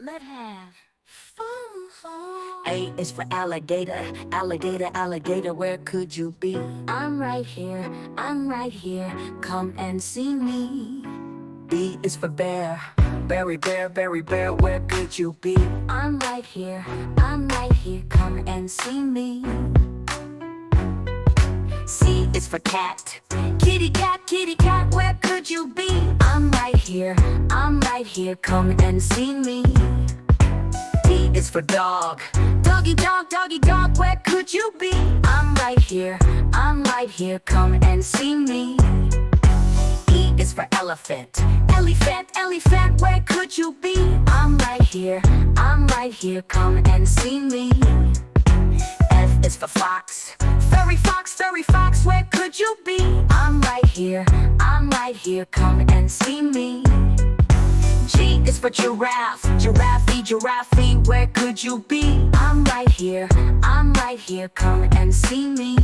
Let's have fun. A is for alligator, alligator, alligator, where could you be? I'm right here, come and see me. B is for bear, berry bear, berry bear, where could you be? I'm right here, come and see me. C is for cat, kitty cat, where could you be? I'm right here, come and see me. D is for dog, doggy dog, where could you be? I'm right here, come and see me. E is for elephant, elephant, where could you be? I'm right here, come and see me. F is for fox, furry fox, where could you be? I'm right here, come and see me. G is for giraffe, giraffe, where could you be? I'm right here, come and see me.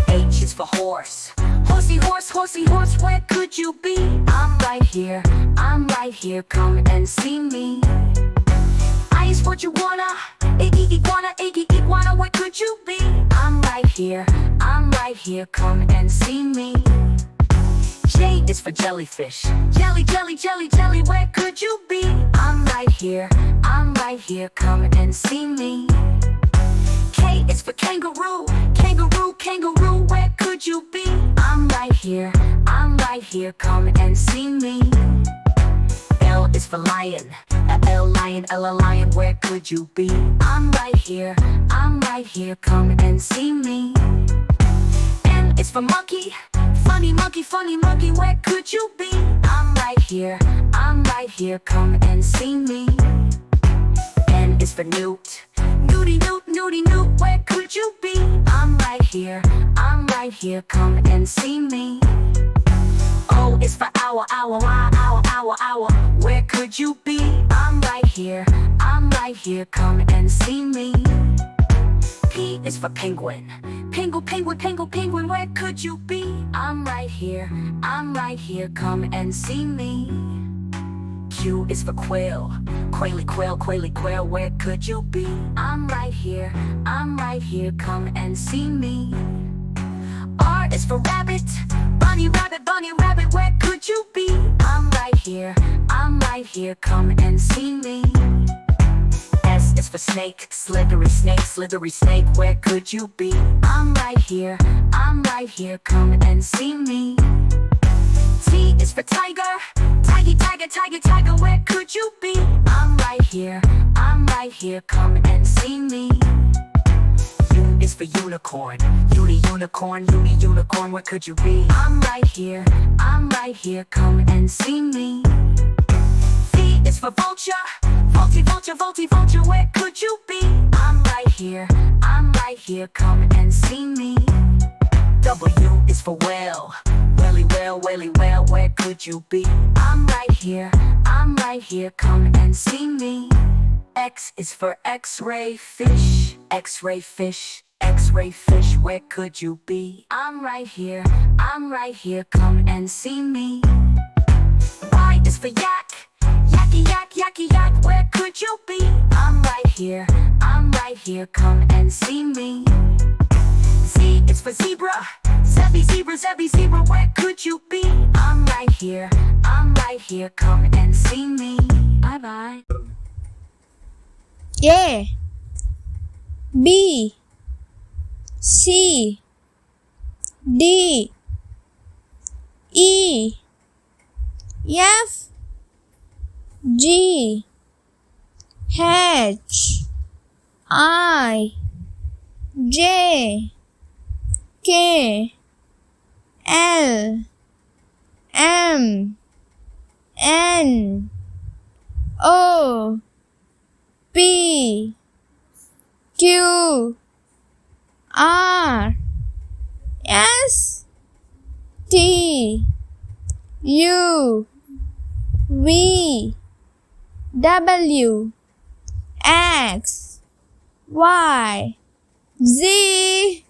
H is for horse, horsey horse, where could you be? I'm right here, come and see me. I is for iguana, where could you be? I'm right here, come and see me. J is for jellyfish, jelly, where could you be? I'm right here, come and see me. K is for kangaroo, where could you be? I'm right here, come and see me. L is for lion, lion, where could you be? I'm right here, come and see me. N is for monkey, funny monkey, where could you be? I'm right here, come and see me. N is for newt, newt, where could you be? I'm right here, come and see me. O is for owl, where could you be? I'm right here, come and see me. P is for penguin, penguin, where could you be? I'm right here, come and see me. Q is for quail, quail, where could you be? I'm right here, come and see me. R is for rabbit, bunny rabbit, where could you be? I'm right here, come and see me. S is for snake, slithery snake, where could you be? I'm right here, come and see me. T is for tiger, tiger, where could you be? I'm right here, come and see me. U is for unicorn, unicorn, where could you be? I'm right here, come and see me. V is for vulture, vulture, where could you be? I'm right here, come and see me. W is for whale, whale, where could you be? I'm right here, come and see me. X is for X-ray fish, where could you be? I'm right here, come and see me. Y is for yak, yak, where could you be? I'm right here, come and see me. Z is for zebra, zebra, where could you be? I'm right here, come and see me. Bye. A B C D E F G H I J K L M N O P Q R S T U V W X Y Z